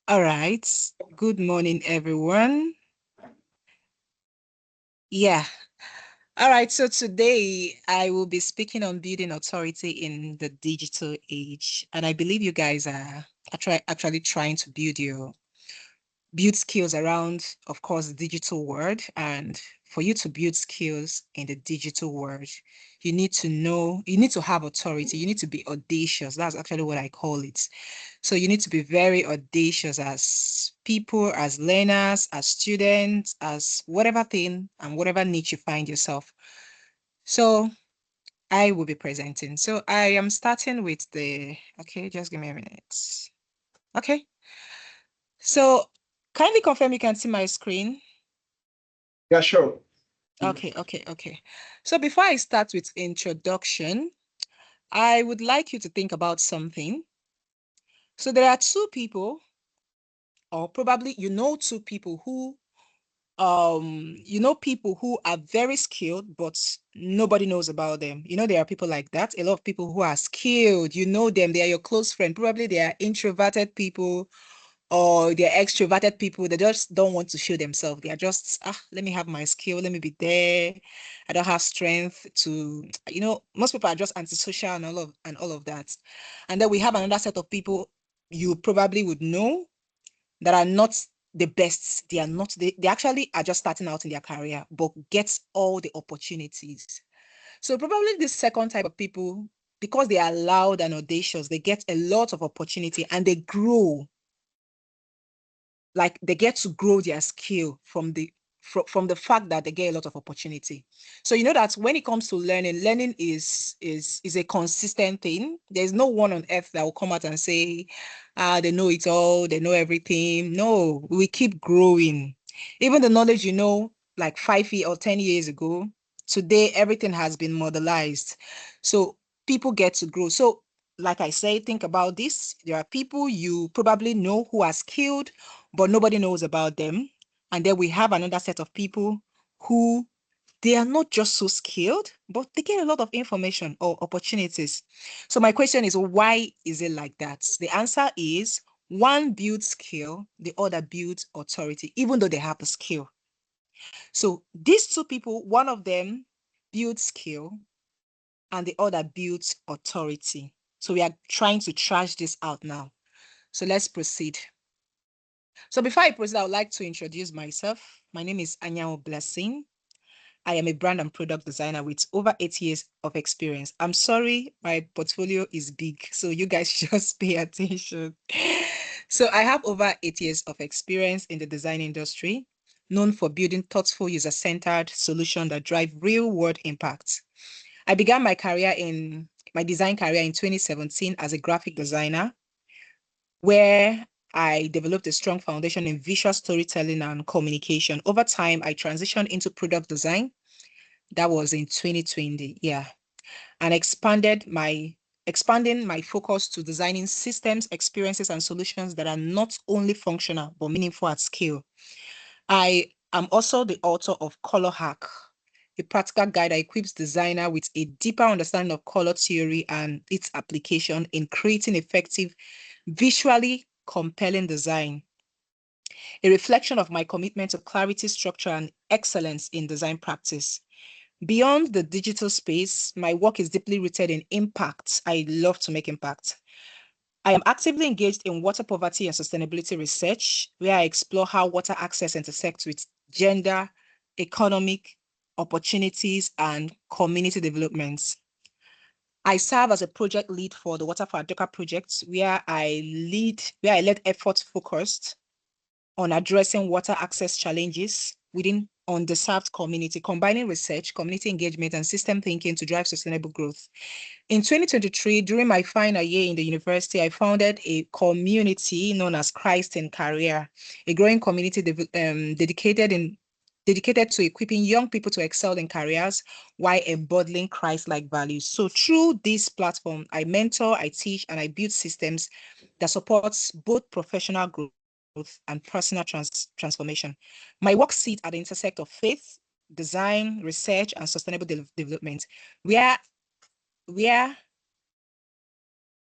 All right. Good morning, everyone. Yeah. All right. So today I will be speaking on building authority in the digital age. And I believe you guys are actually trying to build skills around, of course, the digital world. And for you to build skills in the digital world, you need to have authority. You need to be audacious. That's actually what I call it. So you need to be very audacious as people, as learners, as students, as whatever thing and whatever niche you find yourself. So I will be presenting. So I am starting with okay, just give me a minute. Okay. So kindly confirm you can see my screen. Yeah, sure. Okay. So before I start with introduction, I would like you to think about something. So there are two people, or probably two people who are very skilled, but nobody knows about them. There are people like that. A lot of people who are skilled, them, they are your close friend. Probably they are introverted people or they're extroverted people. They just don't want to show themselves. They are just, let me have my skill. Let me be there. I don't have strength to, most people are just antisocial and all of that. And then we have another set of people you probably would know that are not the best. They are not, they actually are just starting out in their career, but get all the opportunities. So probably this second type of people, because they are loud and audacious, they get a lot of opportunity and they grow. Like they get to grow their skill from the fact that they get a lot of opportunity. So that when it comes to learning is a consistent thing. There's no one on earth that will come out and say, they know it all, they know everything. No, we keep growing. Even the knowledge like 5 years or 10 years ago, today everything has been modelized. So people get to grow. So like I say, think about this. There are people you probably know who are skilled, but nobody knows about them. And then we have another set of people who they are not just so skilled, but they get a lot of information or opportunities. So my question is, why is it like that? The answer is one builds skill, the other builds authority, even though they have the skill. So these two people, one of them builds skill and the other builds authority. So we are trying to trash this out now. So let's proceed. So before I proceed, I would like to introduce myself. My name is Anyanwu Blessing. I am a brand and product designer with over 8 years of experience. I'm sorry, my portfolio is big, so you guys just pay attention. So I have over 8 years of experience in the design industry, known for building thoughtful, user-centered solutions that drive real-world impact. I began my design career in 2017 as a graphic designer, where I developed a strong foundation in visual storytelling and communication. Over time, I transitioned into product design. That was in 2020, yeah, and expanding my focus to designing systems, experiences, and solutions that are not only functional but meaningful at scale. I am also the author of Color Hack, a practical guide that equips designer with a deeper understanding of color theory and its application in creating effective, visually compelling design, a reflection of my commitment to clarity, structure, and excellence in design practice. Beyond the digital space, my work is deeply rooted in impact. I love to make impact. I am actively engaged in water poverty and sustainability research, where I explore how water access intersects with gender, economic opportunities, and community developments. I serve as a project lead for the Water for Adoka project, where I led efforts focused on addressing water access challenges within underserved community, combining research, community engagement, and system thinking to drive sustainable growth. In 2023, during my final year in the university, I founded a community known as Christ in Career, a growing community dedicated to equipping young people to excel in careers while embodying Christ-like values. So through this platform, I mentor, I teach, and I build systems that supports both professional growth and personal transformation. My work sits at the intersect of faith, design, research, and sustainable development, where where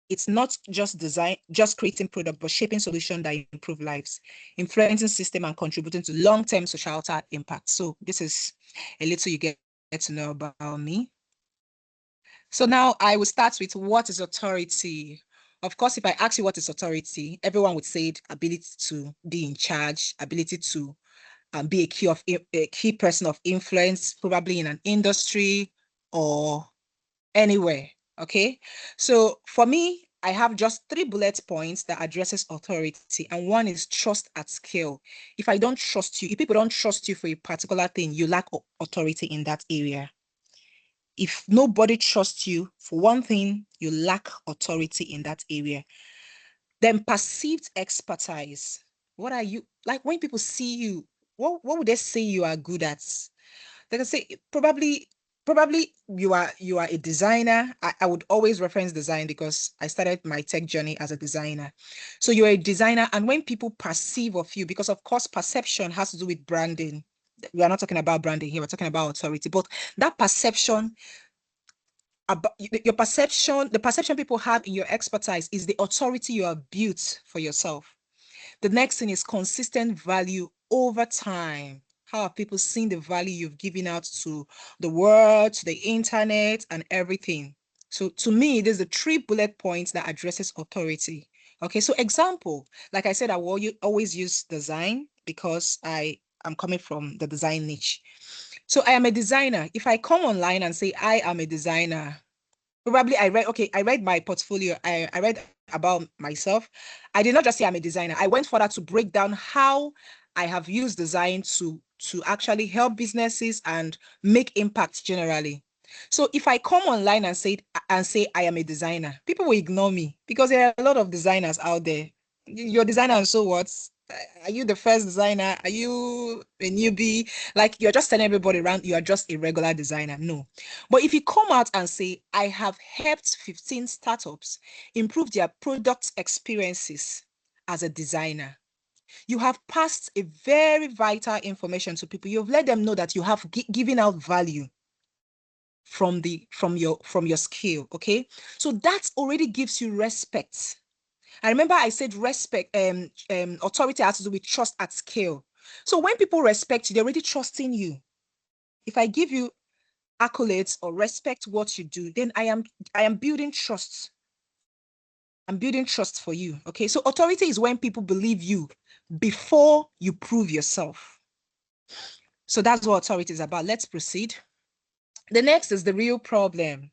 It's not just creating product, but shaping solutions that improve lives, influencing system and contributing to long-term societal impact. So this is a little you get to know about me. So now I will start with what is authority. Of course, if I ask you what is authority, everyone would say ability to be in charge, ability to be a key person of influence, probably in an industry or anywhere. Okay. So for me, I have just 3 bullet points that addresses authority. And one is trust at scale. If I don't trust you, if people don't trust you for a particular thing, you lack authority in that area. If nobody trusts you for one thing, you lack authority in that area. Then perceived expertise. What are you, like when people see you, what would they say you are good at? They can say probably you are a designer. I would always reference design because I started my tech journey as a designer. So you're a designer, and when people perceive of you, because of course perception has to do with branding. We are not talking about branding here, we're talking about authority, but that perception about your perception, the perception people have in your expertise is the authority you have built for yourself. The next thing is consistent value over time. How have people seen the value you've given out to the world, to the internet, and everything? So to me, there's the 3 bullet points that addresses authority. Okay, so example, like I said, I will always use design because I am coming from the design niche. So I am a designer. If I come online and say I am a designer, probably I read my portfolio. I read about myself. I did not just say I'm a designer. I went further to break down how I have used design to actually help businesses and make impact generally. So if I come online and say I am a designer, people will ignore me because there are a lot of designers out there. You're a designer, and so what? Are you the first designer? Are you a newbie? Like you're just telling everybody around you are just a regular designer. No. But if you come out and say, I have helped 15 startups improve their product experiences as a designer, you have passed a very vital information to people. You've let them know that you have given out value from your skill. Okay. So that already gives you respect. I remember I said respect, authority has to do with trust at scale. So when people respect you, they're already trusting you. If I give you accolades or respect what you do, then I am building trust. I'm building trust for you. Okay. So authority is when people believe you before you prove yourself. So that's what authority is about. Let's proceed. The next is the real problem.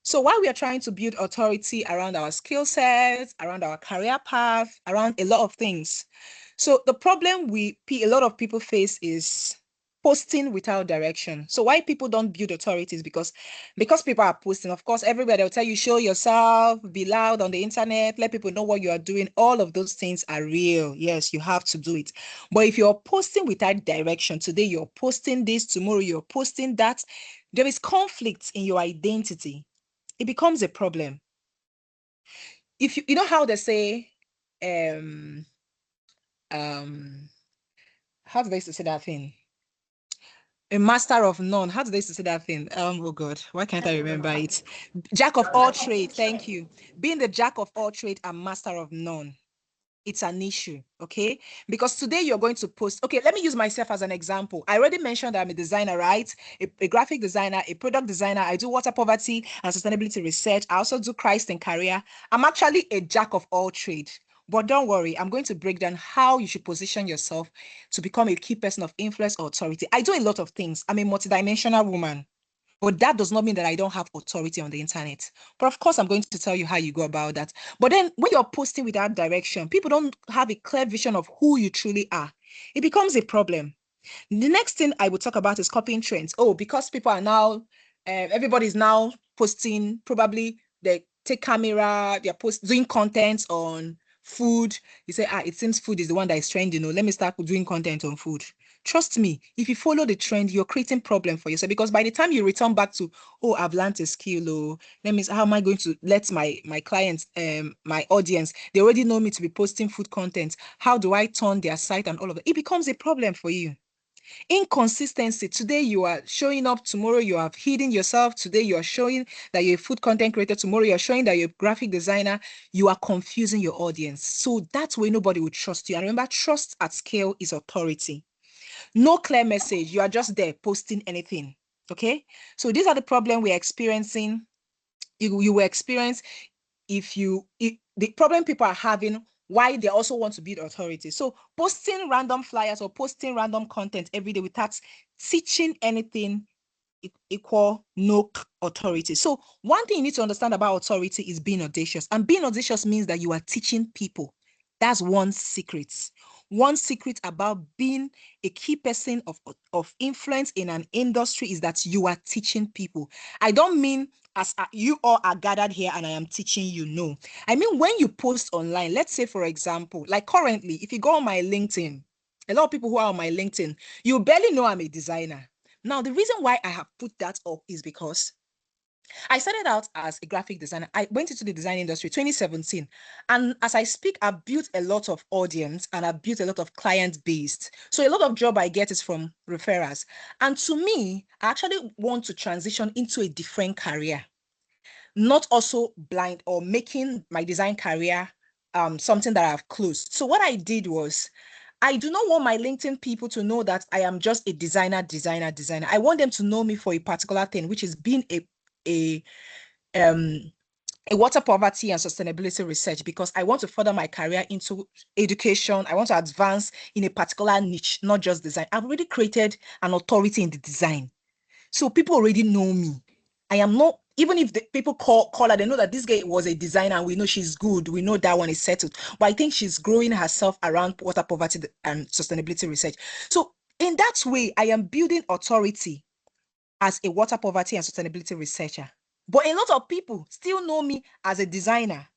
So while we are trying to build authority around our skill sets, around our career path, around a lot of things. So the problem a lot of people face is posting without direction. So why people don't build authorities because people are posting. Of course, everywhere they'll tell you, show yourself, be loud on the internet, let people know what you are doing. All of those things are real. Yes, you have to do it. But if you're posting without direction, today you're posting this, tomorrow you're posting that, there is conflict in your identity. It becomes a problem. If you know how they say, how do they used to say that thing? A master of none. How do they used to say that thing? Oh God, why can't I remember it? Jack of all trade. Thank you. Being the jack of all trade and master of none. It's an issue, okay? Because today you're going to post, okay, let me use myself as an example. I already mentioned that I'm a designer, right? A graphic designer, a product designer. I do water poverty and sustainability research. I also do Christ and career. I'm actually a jack of all trade. But don't worry, I'm going to break down how you should position yourself to become a key person of influence or authority. I do a lot of things. I'm a multidimensional woman. But that does not mean that I don't have authority on the internet. But of course, I'm going to tell you how you go about that. But then when you're posting without direction, people don't have a clear vision of who you truly are. It becomes a problem. The next thing I would talk about is copying trends. Oh, because people are now, everybody's now posting, probably they take camera, they're doing content on food. You say, it seems food is the one that is trending. Let me start doing content on food. Trust me, if you follow the trend, you're creating problem for yourself because by the time you return back to, oh, I've learned a skill, how am I going to let my clients, my audience, they already know me to be posting food content. How do I turn their site and all of that? It becomes a problem for you. Inconsistency. Today you are showing up, tomorrow you have hidden yourself. Today you are showing that you're a food content creator, tomorrow you're showing that you're a graphic designer. You are confusing your audience. So that way nobody will trust you. And remember, trust at scale is authority. No clear message. You are just there posting anything. Okay. So these are the problem we're experiencing. You will experience the problem people are having, why they also want to build authority. So posting random flyers or posting random content every day without teaching anything equal no authority. So one thing you need to understand about authority is being audacious. And being audacious means that you are teaching people. That's one secret. One secret about being a key person of influence in an industry is that you are teaching people. I don't mean as you all are gathered here and I am teaching you. No. I mean, when you post online, let's say, for example, like currently, if you go on my LinkedIn, a lot of people who are on my LinkedIn, you barely know I'm a designer. Now, the reason why I have put that up is because I started out as a graphic designer. I went into the design industry 2017. And as I speak, I've built a lot of audience and I've built a lot of client based. So a lot of job I get is from referrals. And to me, I actually want to transition into a different career, not also blind or making my design career something that I've closed. So what I did was, I do not want my LinkedIn people to know that I am just a designer. I want them to know me for a particular thing, which is being a water poverty and sustainability research, because I want to further my career into education. I want to advance in a particular niche, not just design. I've already created an authority in the design. So people already know me. I am not, even if the people call her, they know that this girl was a designer and we know she's good. We know that one is settled. But I think she's growing herself around water poverty and sustainability research. So in that way, I am building authority as a water poverty and sustainability researcher. But a lot of people still know me as a designer.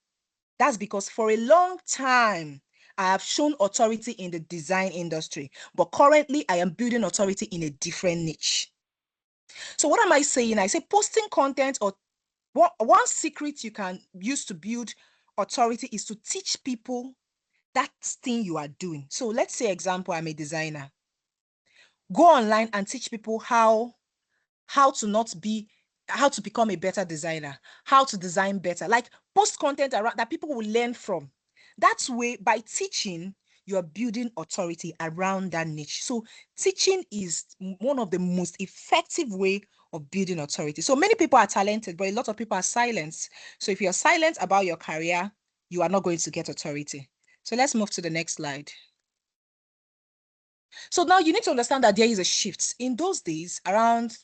That's because for a long time, I have shown authority in the design industry. But currently, I am building authority in a different niche. So what am I saying? I say posting content, or one secret you can use to build authority is to teach people that thing you are doing. So let's say, example, I'm a designer. Go online and teach people how to become a better designer, how to design better. Like, post content around that people will learn from. That way, by teaching, you are building authority around that niche. So teaching is one of the most effective way of building authority. So many people are talented, but a lot of people are silent. So if you're silent about your career, you are not going to get authority. So let's move to the next slide. So now you need to understand that there is a shift. In those days, around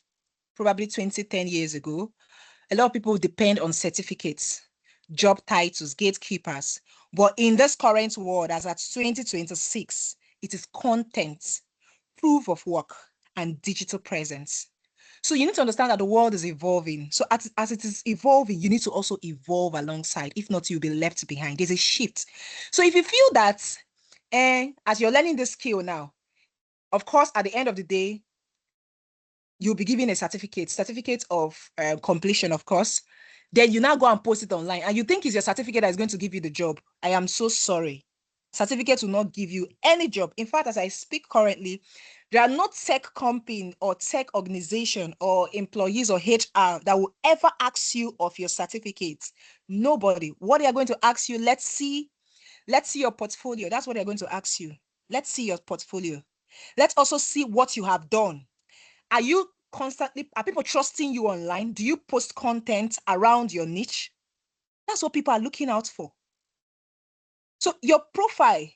probably 10 years ago, a lot of people depend on certificates, job titles, gatekeepers. But in this current world, as at 2026, it is content, proof of work, and digital presence. So you need to understand that the world is evolving. So as it is evolving, you need to also evolve alongside. If not, you'll be left behind. There's a shift. So if you feel that as you're learning this skill now, of course, at the end of the day, you'll be given a certificate of completion, of course. Then you now go and post it online and you think it's your certificate that is going to give you the job. I am so sorry. Certificates will not give you any job. In fact, as I speak currently, there are no tech company or tech organization or employees or HR that will ever ask you of your certificates. Nobody. What they are going to ask you, let's see your portfolio. That's what they're going to ask you. Let's see your portfolio. Let's also see what you have done. Are people trusting you online? Do you post content around your niche? That's what people are looking out for. So your profile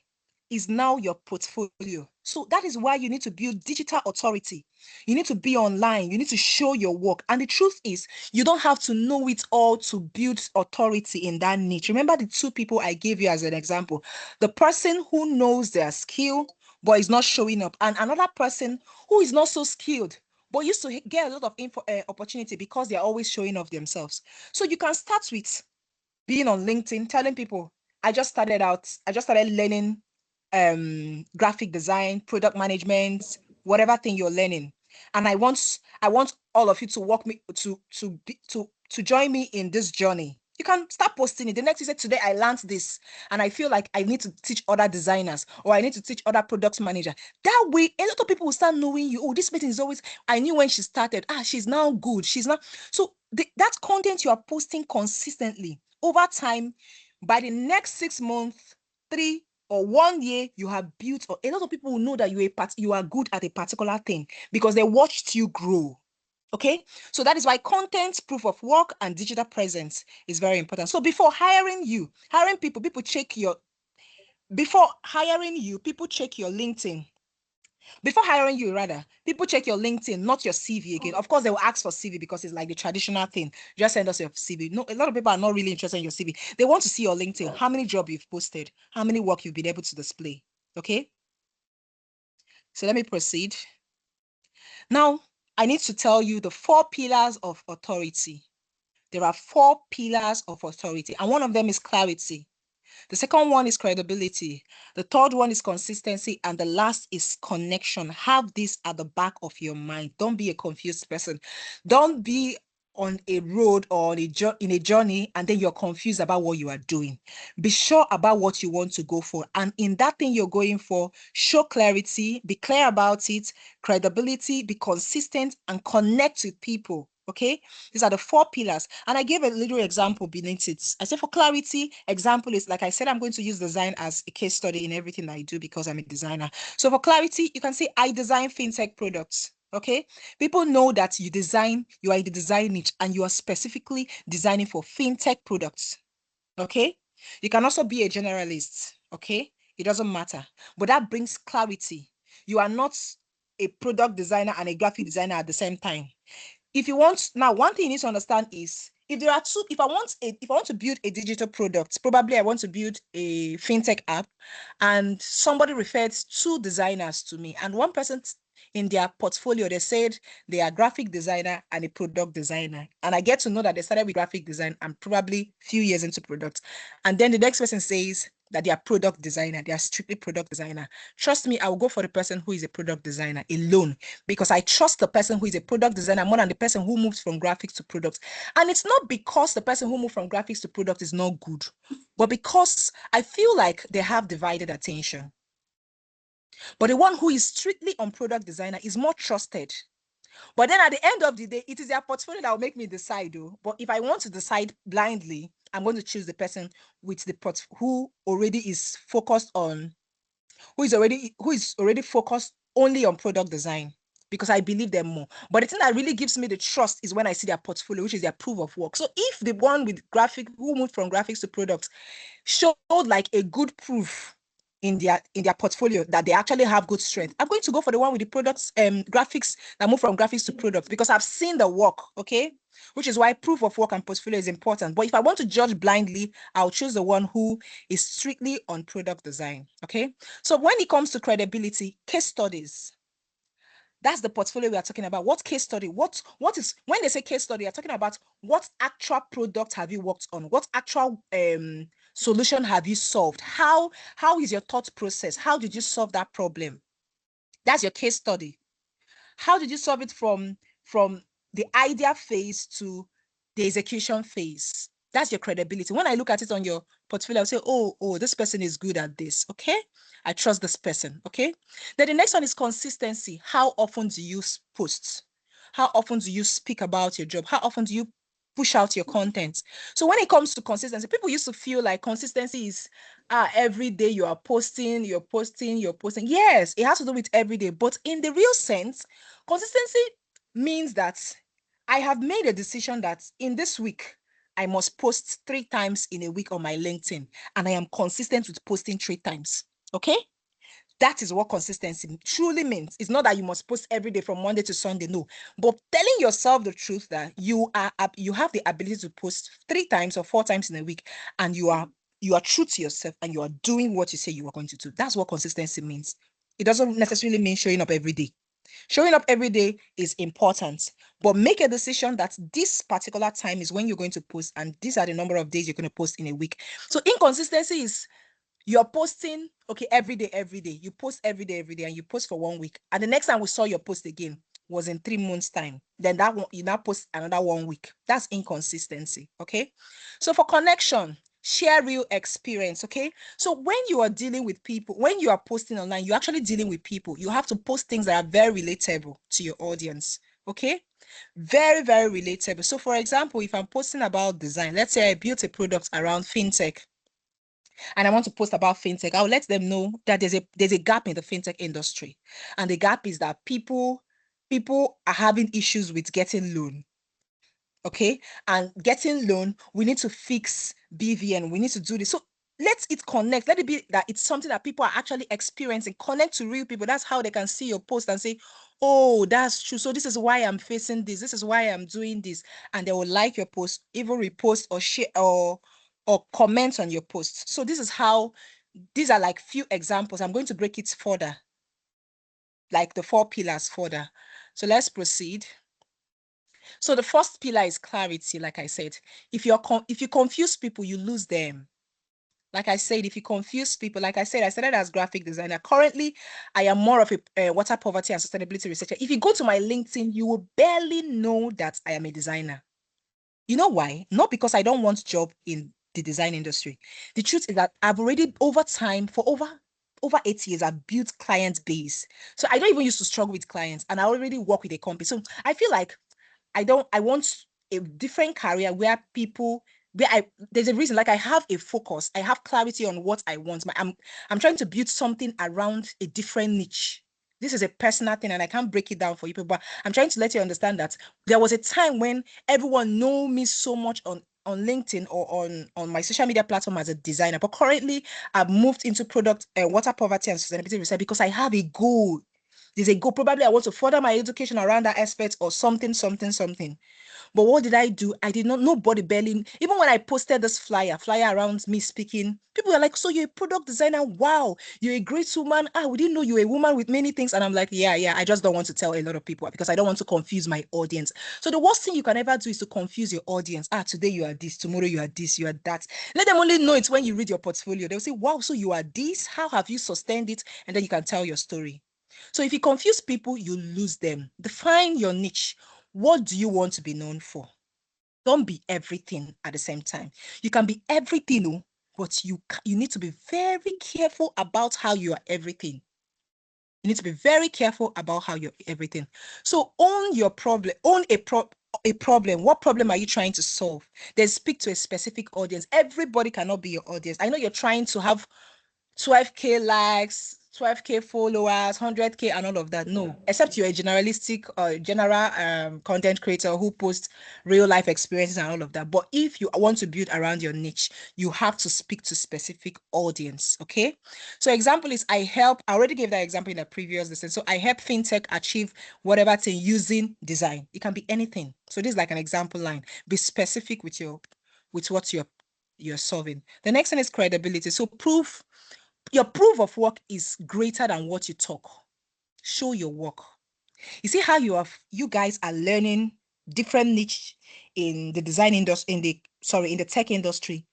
is now your portfolio. So that is why you need to build digital authority. You need to be online. You need to show your work. And the truth is, you don't have to know it all to build authority in that niche. Remember the two people I gave you as an example. The person who knows their skill, but is not showing up. And another person who is not so skilled, but used to get a lot of opportunity because they're always showing off themselves. So you can start with being on LinkedIn, telling people, I just started learning graphic design, product management, whatever thing you're learning. And I want all of you to walk me to join me in this journey. You can start posting it. The next you say, today I learned this and I feel like I need to teach other designers or I need to teach other product manager. That way, a lot of people will start knowing you. Oh, this person is always, I knew when she started. She's now good. She's not. So that content you are posting consistently over time, by the next 6 months, 3 or 1 year, you have built, or a lot of people will know that you are good at a particular thing because they watched you grow. Okay, so that is why content, proof of work, and digital presence is very important. So before hiring people, before hiring you, people check your LinkedIn. Before hiring you, rather, people check your LinkedIn, not your CV again. Of course, they will ask for CV because it's like the traditional thing. Just send us your CV. No, a lot of people are not really interested in your CV. They want to see your LinkedIn, how many jobs you've posted, how many work you've been able to display. Okay, so let me proceed. Now, I need to tell you the 4 pillars of authority. There are 4 pillars of authority, and one of them is clarity. The second one is credibility. The third one is consistency. And the last is connection. Have this at the back of your mind. Don't be a confused person. Don't be on a road or in a journey and then you're confused about what you are doing. Be sure about what you want to go for. And in that thing you're going for, show clarity, be clear about it, credibility, be consistent, and connect with people. Okay, these are the 4 pillars. And I gave a little example beneath it. I said for clarity, example is, like I said, I'm going to use design as a case study in everything I do because I'm a designer. So for clarity, you can say I design fintech products. Okay, people know that you are in the design niche and you are specifically designing for fintech products. Okay, you can also be a generalist. Okay, it doesn't matter, but that brings clarity. You are not a product designer and a graphic designer at the same time. If you want, now one thing you need to understand is if I want to build a digital product, probably I want to build a fintech app, and somebody referred 2 designers to me, and one person in their portfolio, they said they are graphic designer and a product designer. And I get to know that they started with graphic design and probably few years into product. And then the next person says that they are product designer, they are strictly product designer. Trust me, I will go for the person who is a product designer alone because I trust the person who is a product designer more than the person who moves from graphics to product. And it's not because the person who moved from graphics to product is not good, but because I feel like they have divided attention. But the one who is strictly on product designer is more trusted. But then at the end of the day, it is their portfolio that will make me decide. But if I want to decide blindly, I'm going to choose the person with the who already is focused on, who is already focused only on product design, because I believe them more. But the thing that really gives me the trust is when I see their portfolio, which is their proof of work. So if the one with who moved from graphics to products showed like a good proof in their portfolio that they actually have good strength, I'm going to go for the one with the products graphics that move from graphics to products because I've seen the work. Okay, which is why proof of work and portfolio is important. But if I want to judge blindly, I'll choose the one who is strictly on product design. Okay, so when it comes to credibility, case studies, that's the portfolio we are talking about. What case study? What is, when they say case study, you're talking about what actual product have you worked on? What actual solution have you solved? How is your thought process? How did you solve that problem? That's your case study. How did you solve it from the idea phase to the execution phase? That's your credibility. When I look at it on your portfolio, I'll say, oh, this person is good at this. Okay, I trust this person. Okay. Then the next one is consistency. How often do you post? How often do you speak about your job? How often do you push out your content? So when it comes to consistency, people used to feel like consistency is every day you are posting, you're posting. Yes, it has to do with every day, but in the real sense, consistency means that I have made a decision that in this week, I must post 3 times in a week on my LinkedIn, and I am consistent with posting 3 times. Okay? That is what consistency truly means. It's not that you must post every day from Monday to Sunday, no. But telling yourself the truth that you have the ability to post 3 times or 4 times in a week, and you are true to yourself and you are doing what you say you are going to do. That's what consistency means. It doesn't necessarily mean showing up every day. Showing up every day is important, but make a decision that this particular time is when you're going to post, and these are the number of days you're going to post in a week. So inconsistency is you're posting, okay, every day. You post every day, and you post for 1 week. And the next time we saw your post again, was in 3 months time, then that one you now post another 1 week. That's inconsistency. Okay. So for connection, share real experience. Okay. So when you are dealing with people, when you are posting online, you're actually dealing with people. You have to post things that are very relatable to your audience. Okay. Very, very relatable. So for example, if I'm posting about design, let's say I built a product around fintech and I want to post about fintech, I'll let them know that there's a gap in the fintech industry. And the gap is that people are having issues with getting loan. Okay. And getting loan, we need to fix BVN. We need to do this. So let it connect. Let it be that it's something that people are actually experiencing. Connect to real people. That's how they can see your post and say, oh, that's true. So this is why I'm facing this. This is why I'm doing this. And they will like your post, even repost or share or comment on your post. So this is how, these are like few examples. I'm going to break it further, like the 4 pillars further. So let's proceed. So the first pillar is clarity. Like I said, if you confuse people, you lose them. Like I said, if you confuse people, like I said, I started as graphic designer. Currently, I am more of a water poverty and sustainability researcher. If you go to my LinkedIn, you will barely know that I am a designer. You know why? Not because I don't want job in the design industry. The truth is that I've already, over time, for over 8 years, I've built client base. So I don't even used to struggle with clients, and I already work with a company. So I feel like I want a different career where there's a reason, like I have a focus, I have clarity on what I want. I'm trying to build something around a different niche. This is a personal thing and I can't break it down for you, but I'm trying to let you understand that there was a time when everyone know me so much on LinkedIn or on my social media platform as a designer. But currently I've moved into product water poverty and sustainability research because I have a goal. There's a goal. Probably I want to further my education around that aspect or something. But what did I do? I did not, nobody barely, even when I posted this flyer around me speaking, people were like, so you're a product designer? Wow, you're a great woman. We didn't know you're a woman with many things. And I'm like, yeah, I just don't want to tell a lot of people because I don't want to confuse my audience. So the worst thing you can ever do is to confuse your audience. Today you are this, tomorrow you are this, you are that. Let them only know it when you read your portfolio. They'll say, wow, so you are this, how have you sustained it? And then you can tell your story. So if you confuse people, you lose them. Define your niche. What do you want to be known for? Don't be everything at the same time. You can be everything, but you need to be very careful about how you are everything. You need to be very careful about how you're everything. So own your problem. Own a problem. What problem are you trying to solve? Then speak to a specific audience. Everybody cannot be your audience. I know you're trying to have 12K likes, 12K followers, 100K and all of that. No, except you're a generalistic general content creator who posts real life experiences and all of that. But if you want to build around your niche, you have to speak to specific audience. Okay. So example is I already gave that example in a previous lesson. So I help fintech achieve whatever thing using design. It can be anything. So this is like an example line. Be specific with what you're solving. The next one is credibility. So your proof of work is greater than what you talk. Show your work. You see how you guys are learning different niche in the design industry, in the tech industry.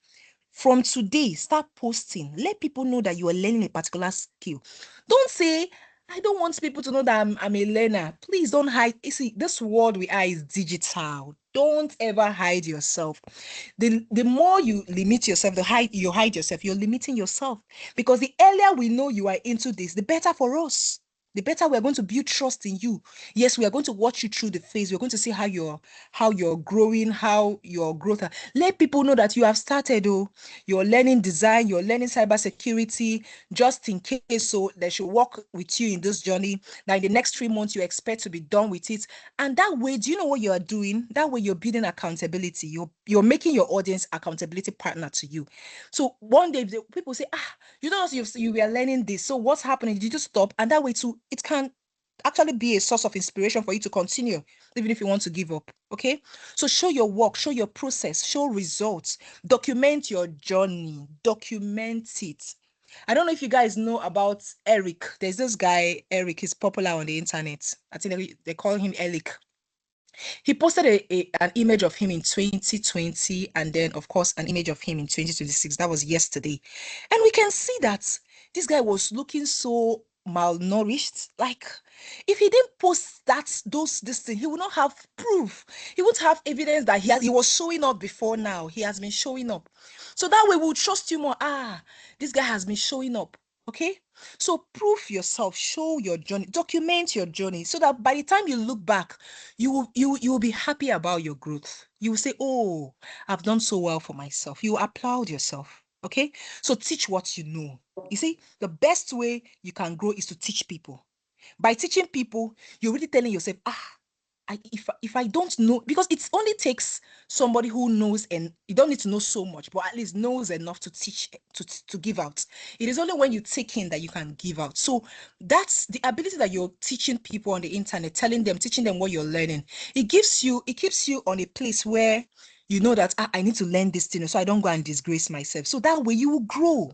From today, start posting. Let people know that you are learning a particular skill. Don't say, I don't want people to know that I'm a learner. Please don't hide. You see, this world we are is digital. Don't ever hide yourself. The more you limit yourself, you hide yourself, you're limiting yourself. Because the earlier we know you are into this, the better for us. The better we're going to build trust in you. Yes, we are going to watch you through the phase. We're going to see how you're growing, how your growth. Let people know that you have started. You're learning design, you're learning cybersecurity, just in case, so they should work with you in this journey. Now, in the next 3 months, you expect to be done with it. And that way, do you know what you are doing? That way, you're building accountability. You're making your audience accountability partner to you. So one day, people say, you know, you were learning this. So what's happening? Did you just stop? And that way, too, it can actually be a source of inspiration for you to continue, even if you want to give up. Okay. So show your work, show your process, show results, document your journey, document it. I don't know if you guys know about Eric. There's this guy, Eric, he's popular on the internet. I think they call him Eric. He posted an image of him in 2020 and then, of course, an image of him in 2026. That was yesterday. And we can see that this guy was looking so malnourished. Like, if he didn't post this thing, he would not have proof. He would have evidence that he was showing up before now. He has been showing up. So that way we would trust you more. This guy has been showing up. Okay. So prove yourself, show your journey, document your journey, so that by the time you look back, you will be happy about your growth. You will say, oh, I've done so well for myself. You applaud yourself. Okay. So teach what you know. You see, the best way you can grow is to teach people. By teaching people, you're really telling yourself, if I don't know, because it only takes somebody who knows, and you don't need to know so much, but at least knows enough to teach, to give out. It is only when you take in that you can give out. So that's the ability that you're teaching people on the internet, teaching them what you're learning. It keeps you on a place where you know that I need to learn this thing, so I don't go and disgrace myself. So that way you will grow.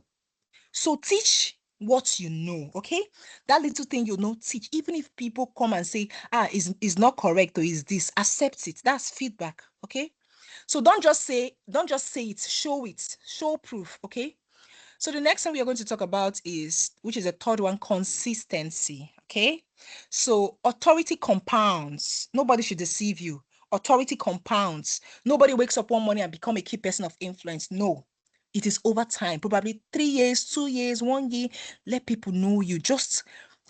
So teach what you know, okay? That little thing you know, teach. Even if people come and say, is not correct or is this, accept it. That's feedback, okay? So don't just say it, show proof, okay? So the next thing we are going to talk about is, which is the third one, consistency, okay? So authority compounds. Nobody should deceive you. Authority compounds. Nobody wakes up one morning and become a key person of influence. No. It is over time, probably 3 years, 2 years, 1 year. Let people know you. Just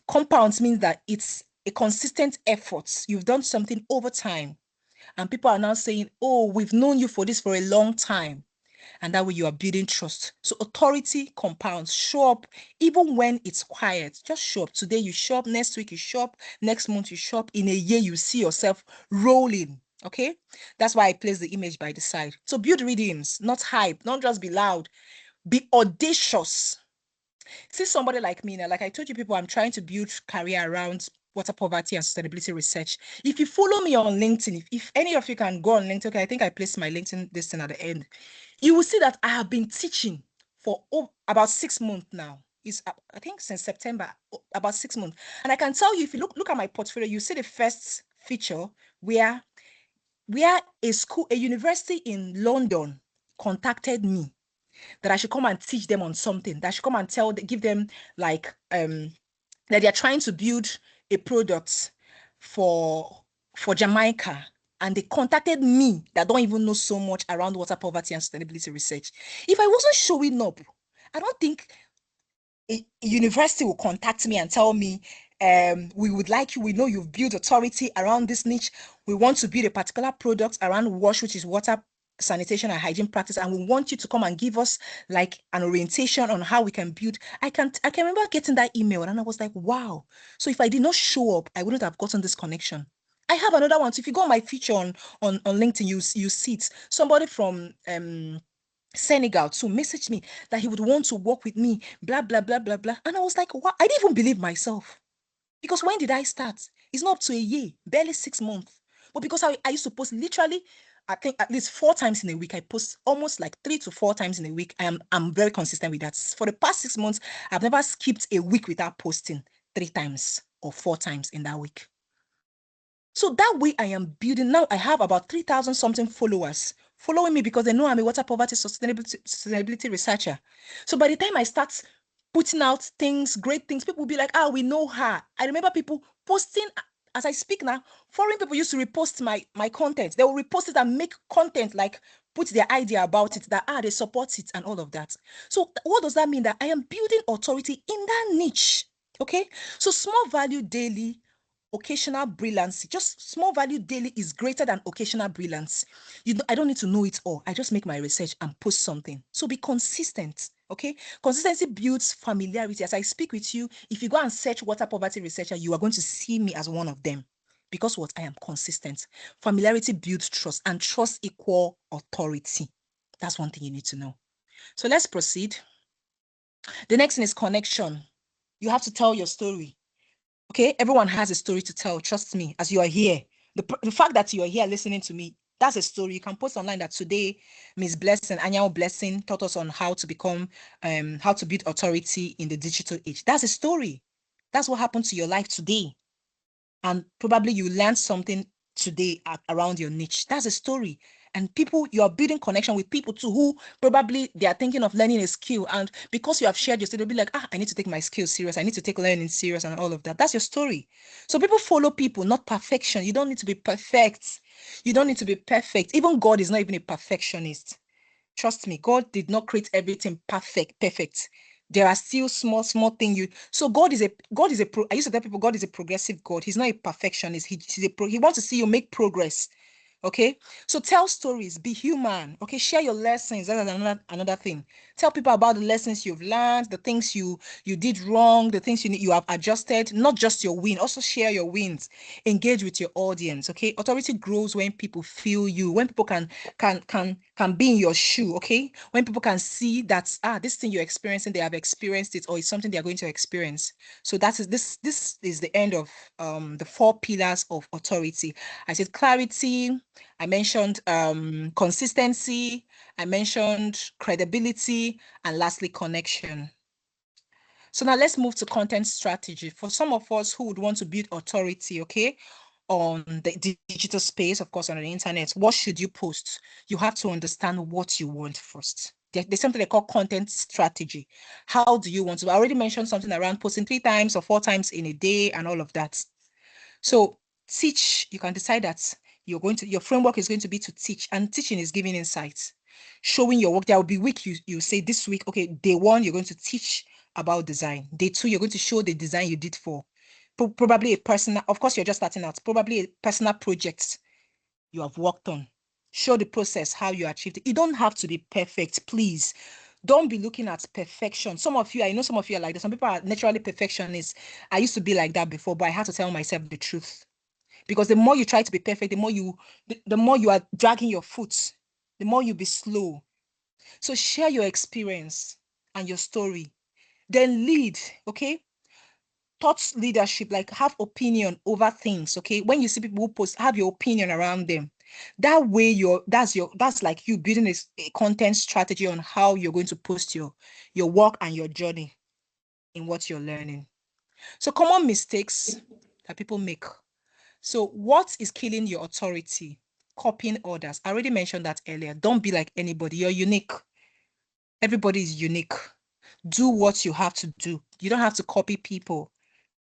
compounds means that it's a consistent effort. You've done something over time. And people are now saying, oh, we've known you for this for a long time. And that way you are building trust. So authority compounds. Show up even when it's quiet. Just show up. Today you show up. Next week you show up. Next month you show up. In a year you see yourself rolling. Okay, that's why I place the image by the side. So build rhythms, not hype. Don't just be loud. Be audacious. See somebody like me now, like I told you people, I'm trying to build career around water poverty and sustainability research. If you follow me on LinkedIn, if any of you can go on LinkedIn, okay, I think I placed my LinkedIn this thing at the end. You will see that I have been teaching for about 6 months now. It's I think since September, about 6 months. And I can tell you, if you look at my portfolio, you see the first feature where a university in London contacted me that I should come and teach them on something, that I should come and give them like that they are trying to build a product for Jamaica. And they contacted me that don't even know so much around water poverty and sustainability research. If I wasn't showing up, I don't think a university will contact me and tell me, we would like you, we know you've built authority around this niche. We want to build a particular product around WASH, which is water sanitation and hygiene practice, and we want you to come and give us like an orientation on how we can build. I can remember getting that email and I was like, wow. So if I did not show up, I wouldn't have gotten this connection. I have another one. So if you go on my feature on LinkedIn, you see it. Somebody from Senegal to message me that he would want to work with me, blah, blah, blah, blah, blah. And I was like, what? I didn't even believe myself. Because when did I start? It's not up to a year, barely 6 months. But because I used to post literally, I think at least 4 times in a week. I post almost like 3 to 4 times in a week. I'm very consistent with that. For the past 6 months, I've never skipped a week without posting 3 times or 4 times in that week. So that way I am building. Now I have about 3,000 something followers following me because they know I'm a water poverty sustainability researcher. So by the time I start putting out things, great things, people will be like, we know her. I remember people posting, as I speak now, foreign people used to repost my content. They will repost it and make content, like put their idea about it, that they support it and all of that. So what does that mean? That I am building authority in that niche. Okay, so small value daily, occasional brilliance. Just small value daily is greater than occasional brilliance. I don't need to know it all. I just make my research and post something. So be consistent. Okay, consistency builds familiarity. As I speak with you, if you go and search water poverty researcher, you are going to see me as one of them. Because what? I am consistent. Familiarity builds trust, and trust equal authority. That's one thing you need to know. So let's proceed. The next thing is connection. You have to tell your story. Okay, everyone has a story to tell. Trust me, as you are here, the fact that you are here listening to me, that's a story. You can post online that today, Miss Blessing, Anyanwu Blessing, taught us on how to become, how to build authority in the digital age. That's a story. That's what happened to your life today. And probably you learned something today around your niche. That's a story. And people, you are building connection with people too who probably they are thinking of learning a skill. And because you have shared your story, they'll be like, I need to take my skills serious. I need to take learning serious and all of that. That's your story. So people follow people, not perfection. You don't need to be perfect. You don't need to be perfect. Even God is not even a perfectionist. Trust me, God did not create everything perfect. There are still small things you. So I used to tell people God is a progressive God. He's not a perfectionist. He wants to see you make progress. Okay, so tell stories, be human. Okay, share your lessons. That's another thing. Tell people about the lessons you've learned, the things you did wrong, the things you have adjusted. Not just your win. Also share your wins. Engage with your audience. Okay, authority grows when people feel you. When people can be in your shoe. Okay, when people can see that this thing you're experiencing, they have experienced it, or it's something they are going to experience. So this is the end of the 4 pillars of authority. I said clarity. I mentioned consistency. I mentioned credibility, and lastly, connection. So now let's move to content strategy. For some of us who would want to build authority, okay, on the digital space, of course, on the internet, what should you post? You have to understand what you want first. There's something they call content strategy. How do you want to? I already mentioned something around posting 3 times or 4 times in a day and all of that. So you can decide that your framework is going to be to teach, and teaching is giving insights, showing your work. There will be week you say this week, okay, day 1, you're going to teach about design. Day 2, you're going to show the design you did for probably a personal, of course, you're just starting out, probably a personal project you have worked on. Show the process, how you achieved it. You don't have to be perfect, please. Don't be looking at perfection. I know some of you are like that. Some people are naturally perfectionists. I used to be like that before, but I had to tell myself the truth. Because the more you try to be perfect, the more you are dragging your foot, the more you be slow. So share your experience and your story. Then lead, okay? Thought leadership, like have opinion over things, okay? When you see people who post, have your opinion around them. That way, that's like you building a content strategy on how you're going to post your work and your journey in what you're learning. So common mistakes that people make. So what is killing your authority? Copying others. I already mentioned that earlier. Don't be like anybody. You're unique. Everybody is unique. Do what you have to do. You don't have to copy people.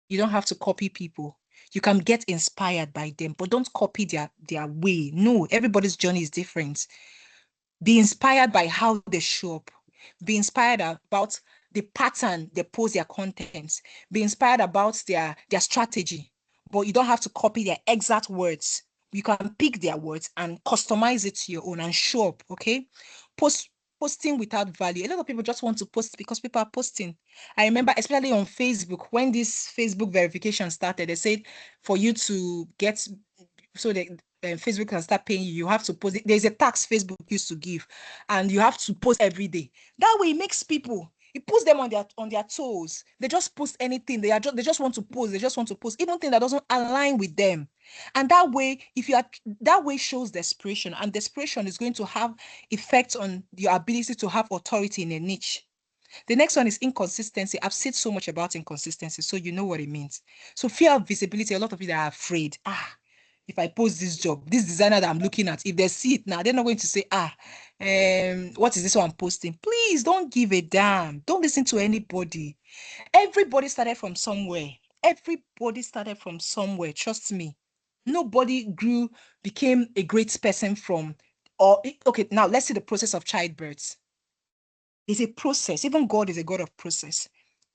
You don't have to copy people. You can get inspired by them, but don't copy their way. No, everybody's journey is different. Be inspired by how they show up. Be inspired about the pattern they post their content. Be inspired about their strategy, but you don't have to copy their exact words. You can pick their words and customize it to your own and show up. Okay, posting without value. A lot of people just want to post because people are posting. I remember, especially on Facebook, when this Facebook verification started, they said for you to get so they Facebook can start paying you. You have to post. There's a tax Facebook used to give, and you have to post every day. That way, it makes people. It puts them on their toes. They just post anything. They just want to post. They just want to post even thing that doesn't align with them. And that way, that way shows desperation, and desperation is going to have effects on your ability to have authority in a niche. The next one is inconsistency. I've said so much about inconsistency, so you know what it means. So fear of visibility. A lot of people are afraid. If I post this job, this designer that I'm looking at, if they see it now, they're not going to say, what is this one I'm posting? Please don't give a damn. Don't listen to anybody. Everybody started from somewhere. Everybody started from somewhere. Trust me. Nobody became a great person okay, now let's see the process of childbirth. It's a process. Even God is a God of process.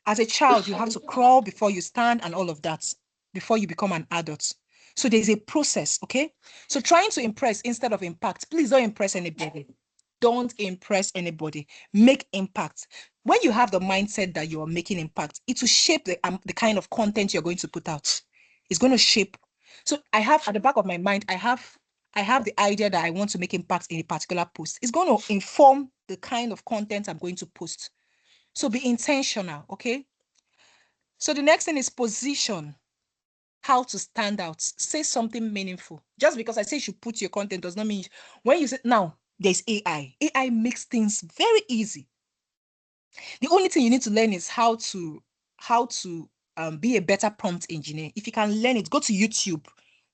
As a child, you have to crawl before you stand and all of that before you become an adult. So there's a process, okay? So trying to impress instead of impact. Please don't impress anybody. Don't impress anybody. Make impact. When you have the mindset that you are making impact, it will shape the kind of content you're going to put out. It's going to shape. So I have at the back of my mind, I have the idea that I want to make impact in a particular post. It's going to inform the kind of content I'm going to post. So be intentional, okay? So the next thing is position. How to stand out. Say something meaningful. Just because I say you should put your content does not mean when you say now there's AI. AI makes things very easy. The only thing you need to learn is how to be a better prompt engineer. If you can learn it, go to YouTube.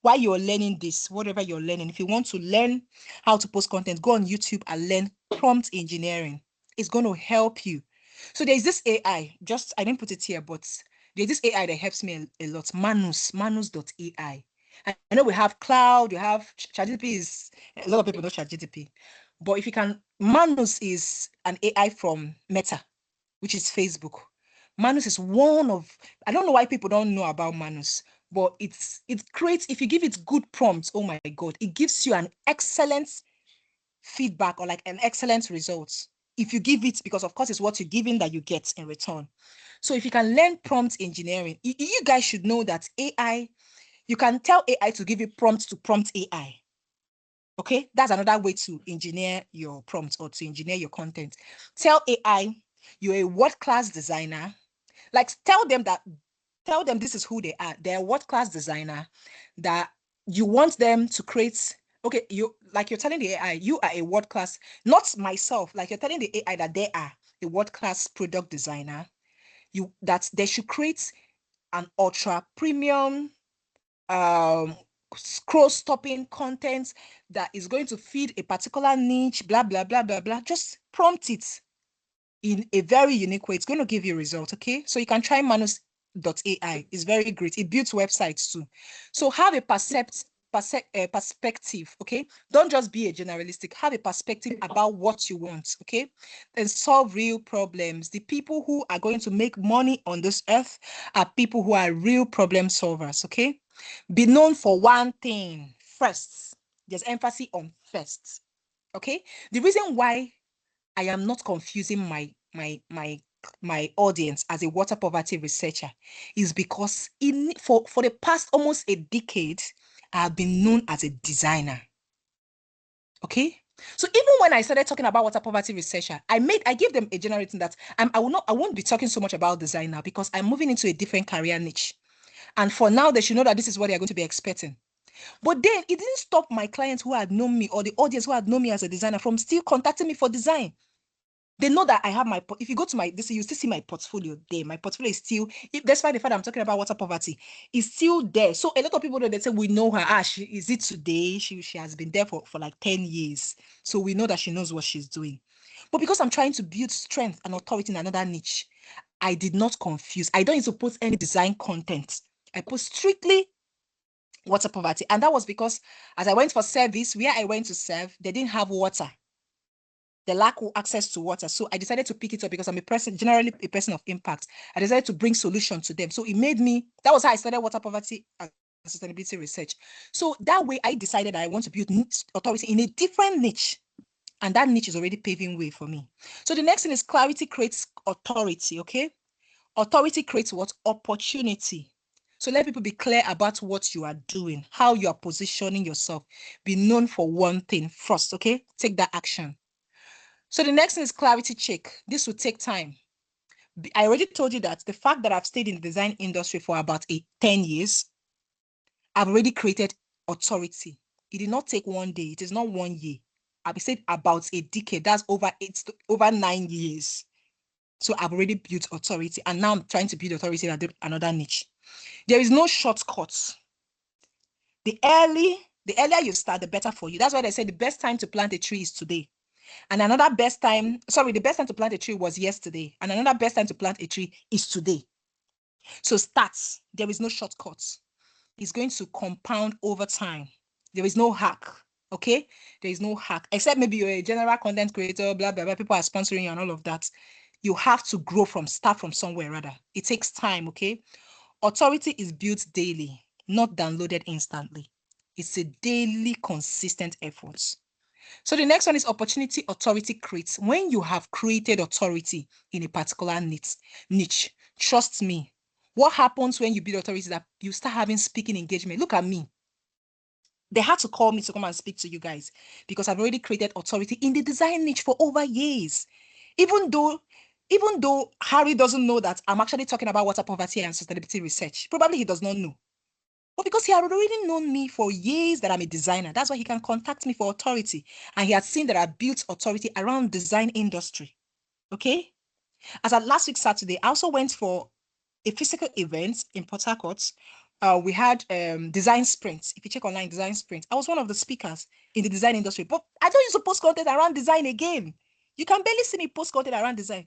while you're learning this, whatever you're learning, if you want to learn how to post content, go on YouTube and learn prompt engineering. It's going to help you. So there's this AI, I didn't put it here, but there's this AI that helps me a lot, Manus.ai. I know we have Cloud, you have ChatGPT is, a lot of people know ChatGPT. But if you can, Manus is an AI from Meta, which is Facebook. Manus is one of, I don't know why people don't know about Manus, but it creates, if you give it good prompts, oh my God, it gives you an excellent feedback or like an excellent result. If you give it, because of course it's what you're giving that you get in return. So if you can learn prompt engineering, you guys should know that AI, you can tell AI to give you prompts to prompt AI. Okay, that's another way to engineer your prompt or to engineer your content. Tell AI you're a world-class designer. Like tell them this is who they are. They're a world-class designer, that you want them to create. Okay, you're telling the AI, you are a world-class, not myself, like you're telling the AI that they are a world-class product designer. That they should create an ultra premium scroll stopping content that is going to feed a particular niche, blah blah blah blah blah. Just prompt it in a very unique way. It's going to give you results. Okay, so you can try Manus.ai. It's very great. It builds websites too. So have a perspective. Okay, don't just be a generalistic. Have a perspective about what you want. Okay, and solve real problems. The people who are going to make money on this earth are people who are real problem solvers. Okay, be known for one thing first. There's emphasis on first. Okay, the reason why I am not confusing my audience as a water poverty researcher is because for the past almost a decade, I have been known as a designer. Okay. So even when I started talking about water poverty researcher, I gave them a general thing that I won't be talking so much about design now because I'm moving into a different career niche. And for now, they should know that this is what they're going to be expecting. But then it didn't stop my clients who had known me or the audience who had known me as a designer from still contacting me for design. They know that I have if you go to you still see my portfolio there. My portfolio is still, despite the fact I'm talking about water poverty, is still there. So a lot of people know, they say, we know her. Is it today? She has been there for like 10 years. So we know that she knows what she's doing. But because I'm trying to build strength and authority in another niche, I did not confuse. I don't need to post any design content. I post strictly water poverty. And that was because as I went for service, where I went to serve, they didn't have water. The lack of access to water. So I decided to pick it up because I'm generally a person of impact. I decided to bring solution to them. So it made me, that was how I started water poverty and sustainability research. So that way I decided I want to build authority in a different niche. And that niche is already paving way for me. So the next thing is clarity creates authority, okay? Authority creates what? Opportunity. So let people be clear about what you are doing, how you are positioning yourself. Be known for one thing first, okay? Take that action. So the next thing is clarity check. This will take time. I already told you that the fact that I've stayed in the design industry for about 10 years, I've already created authority. It did not take one day. It is not 1 year. I've said about a decade. That's over 9 years. So I've already built authority, and now I'm trying to build authority in another niche. There is no shortcuts. The earlier you start, the better for you. That's why they say the best time to plant a tree is today. And the best time to plant a tree was yesterday. And another best time to plant a tree is today. So start. There is no shortcuts. It's going to compound over time. There is no hack. Okay? There is no hack. Except maybe you're a general content creator, blah, blah, blah. People are sponsoring you and all of that. You have to start from somewhere rather. It takes time, okay? Authority is built daily, not downloaded instantly. It's a daily, consistent effort. So the next one is opportunity authority creates. When you have created authority in a particular niche, trust me, what happens when you build authority is that you start having speaking engagement. Look at me. They had to call me to come and speak to you guys because I've already created authority in the design niche for over years. Even though Harry doesn't know that I'm actually talking about water poverty and sustainability research. Probably he does not know. But because he had already known me for years that I'm a designer, that's why he can contact me for authority. And he had seen that I built authority around design industry. Okay? As at last week Saturday, I also went for a physical event in Port Harcourt we had design sprints. If you check online, design sprints, I was one of the speakers in the design industry, but I don't use to post content around design again. You can barely see me post content around design.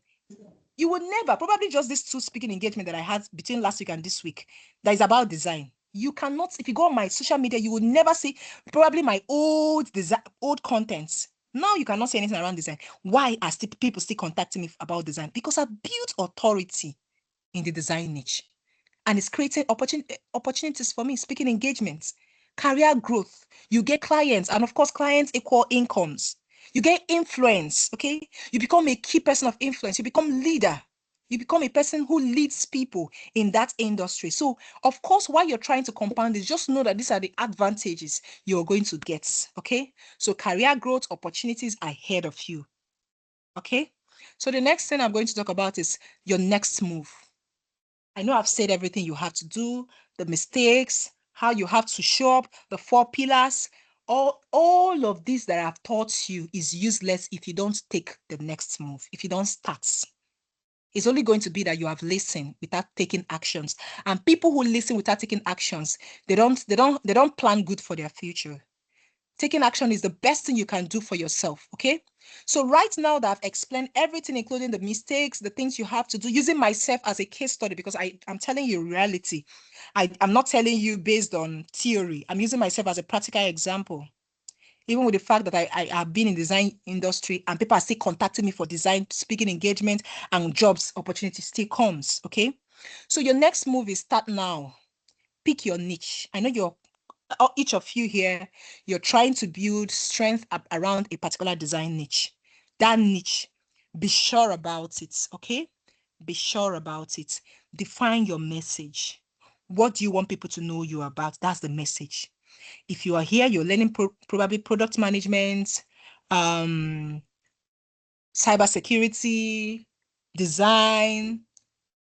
You would never, probably just these 2 speaking engagement that I had between last week and this week that is about design. You cannot, if you go on my social media, you will never see probably my old design, old contents. Now you cannot see anything around design. Why are people still contacting me about design? Because I built authority in the design niche, and it's creating opportunities for me, speaking engagements, career growth. You get clients, and of course, clients equal incomes. You get influence, okay? You become a key person of influence. You become leader. You become a person who leads people in that industry. So, of course, while you're trying to compound this, just know that these are the advantages you're going to get, okay? So, career growth opportunities ahead of you, okay? So, the next thing I'm going to talk about is your next move. I know I've said everything you have to do, the mistakes, how you have to show up, the 4 pillars. All of this that I've taught you is useless if you don't take the next move, if you don't start. It's only going to be that you have listened without taking actions. And people who listen without taking actions, they don't plan good for their future. Taking action is the best thing you can do for yourself, okay? So right now that I've explained everything, including the mistakes, the things you have to do, using myself as a case study, because I'm telling you reality. I'm not telling you based on theory. I'm using myself as a practical example. Even with the fact that I have been in design industry and people are still contacting me for design speaking engagement and jobs opportunity still comes, okay? So your next move is start now. Pick your niche. I know each of you here, you're trying to build strength around a particular design niche. That niche, be sure about it, okay? Be sure about it. Define your message. What do you want people to know you about? That's the message. If you are here, you're learning probably product management, um, cybersecurity, design,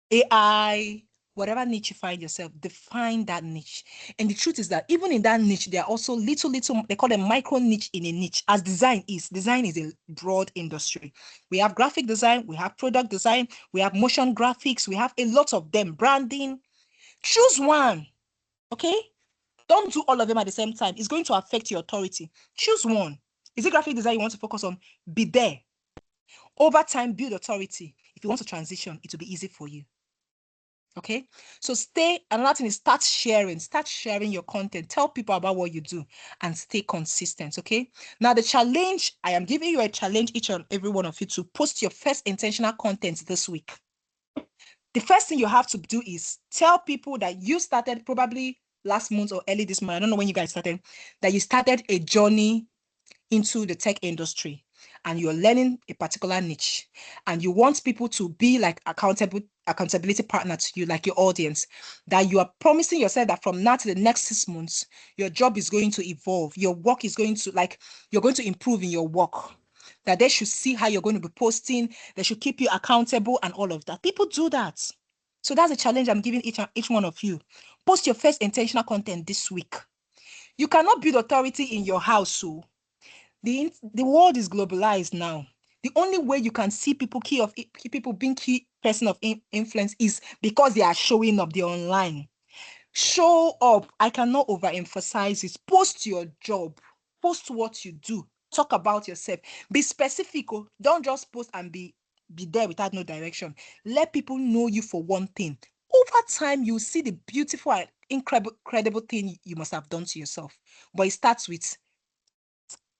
AI, whatever niche you find yourself, define that niche. And the truth is that even in that niche, there are also little, they call them micro niche in a niche, as design is. Design is a broad industry. We have graphic design, we have product design, we have motion graphics, we have a lot of them, branding. Choose one, okay? Don't do all of them at the same time. It's going to affect your authority. Choose one. Is it graphic design you want to focus on? Be there. Over time, build authority. If you want to transition, it will be easy for you. Okay, so another thing is start sharing your content. Tell people about what you do and stay consistent. Okay, now the challenge, I am giving you a challenge, each and every one of you, to post your first intentional content this week. The first thing you have to do is tell people that you started probably last month or early this month, I don't know when you guys started, that you started a journey into the tech industry and you're learning a particular niche and you want people to be like accountability partner to you, like your audience, that you are promising yourself that from now to the next 6 months, your job is going to evolve, your work is going to, like, you're going to improve in your work, that they should see how you're going to be posting, they should keep you accountable and all of that. People do that. So that's a challenge I'm giving each one of you. Post your first intentional content this week. You cannot build authority in your house, so the world is globalized now. The only way you can see people people being key person of influence is because they are showing up, they're online. Show up. I cannot overemphasize it. Post your job. Post what you do. Talk about yourself. Be specific. Don't just post and be there without no direction. Let people know you for one thing. Over time, you see the beautiful and incredible thing you must have done to yourself. But it starts with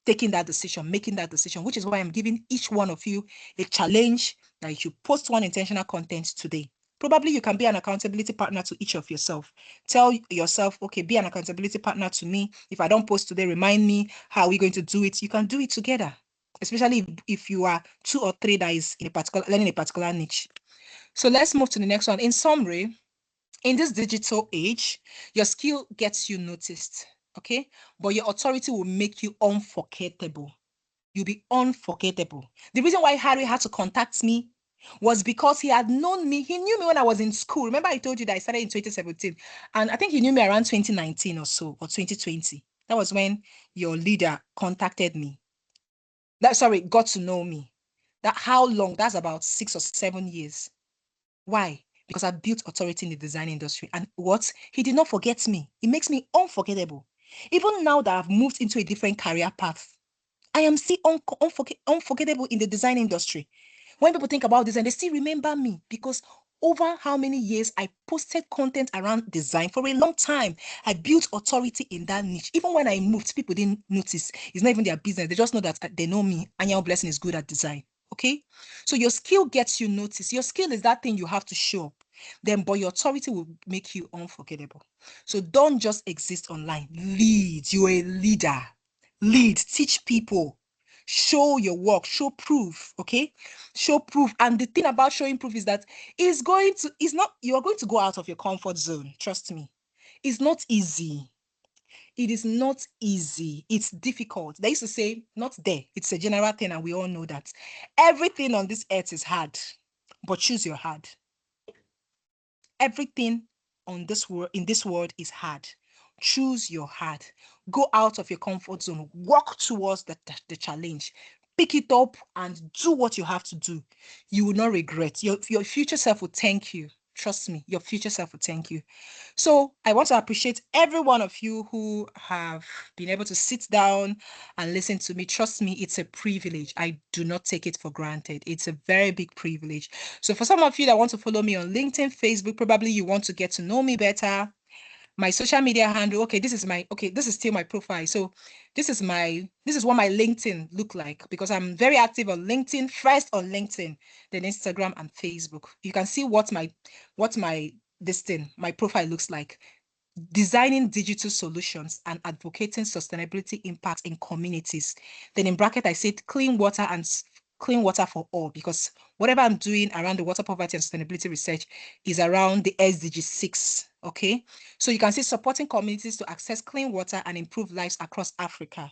taking that decision, making that decision, which is why I'm giving each one of you a challenge that you should post one intentional content today. Probably you can be an accountability partner to each of yourself. Tell yourself, okay, be an accountability partner to me. If I don't post today, remind me, how are we going to do it? You can do it together, especially if you are 2 or 3 that is learning a particular niche. So let's move to the next one. In summary, in this digital age, your skill gets you noticed, okay? But your authority will make you unforgettable. You'll be unforgettable. The reason why Harry had to contact me was because he had known me. He knew me when I was in school. Remember I told you that I started in 2017. And I think he knew me around 2019 or so, or 2020. That was when your leader contacted me. Got to know me. How long? That's about 6 or 7 years. Why? because I built authority in the design industry. And what? He did not forget me. It makes me unforgettable. Even now that I've moved into a different career path, I am still unforgettable in the design industry. When people think about design, they still remember me because over how many years I posted content around design for a long time. I built authority in that niche. Even when I moved, people didn't notice. It's not even their business. They just know that they know me. Anyanwu Blessing is good at design. Okay? So your skill gets you noticed. Your skill is that thing you have to show up. Then, but your authority will make you unforgettable. So don't just exist online. Lead. You're a leader. Lead. Teach people. Show your work, show proof, okay? Show proof. And the thing about showing proof is that you are going to go out of your comfort zone. Trust me. It's not easy. It is not easy. It's difficult. They used to say, not there. It's a general thing, and we all know that. Everything on this earth is hard, but choose your hard. Everything on this world in this world is hard. Choose your hard. Go out of your comfort zone. Walk towards the challenge. Pick it up and do what you have to do. You will not regret. Your future self will thank you. Trust me, your future self will thank you. So I want to appreciate every one of you who have been able to sit down and listen to me. Trust me, it's a privilege. I do not take it for granted. It's a very big privilege. So for some of you that want to follow me on LinkedIn, Facebook, probably you want to get to know me better. My social media handle, this is still my profile. So this is what my LinkedIn look like, because I'm very active on LinkedIn, first on LinkedIn, then Instagram and Facebook. You can see what my profile looks like. Designing digital solutions and advocating sustainability impact in communities. Then in bracket, I said clean water for all, because whatever I'm doing around the water poverty and sustainability research is around the SDG 6. Okay, so you can see supporting communities to access clean water and improve lives across Africa.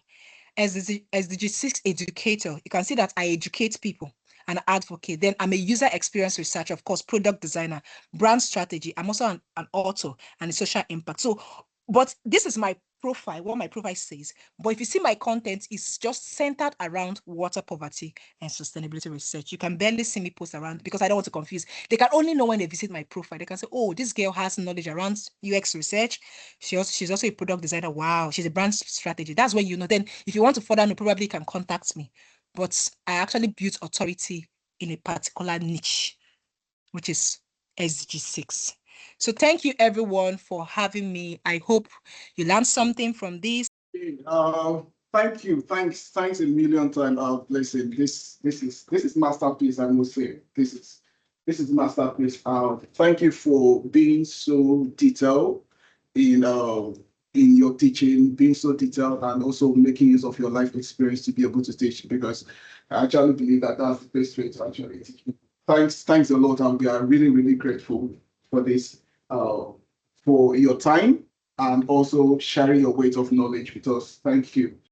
As the SDG 6 educator, you can see that I educate people and advocate. Then I'm a user experience researcher, of course, product designer, brand strategy. I'm also an author and a social impact. So, but this is my profile, what my profile says. But if you see my content, it's just centered around water poverty and sustainability research. You can barely see me post around, because I don't want to confuse. They can only know when they visit my profile. They can say, oh, this girl has knowledge around UX research. She's also a product designer. Wow, she's a brand strategy. That's when you know. Then if you want to further know, probably you can contact me. But I actually built authority in a particular niche, which is SDG 6. So thank you everyone for having me. I hope you learned something from this. Thank you. Thanks a million times. Blessing. This is masterpiece. I must say, this is masterpiece. Thank you for being so detailed in your teaching, being so detailed, and also making use of your life experience to be able to teach. Because I actually believe that that's the best way to actually teach. Thanks a lot, and we are really, really grateful for this, for your time, and also sharing your weight of knowledge with us. Thank you.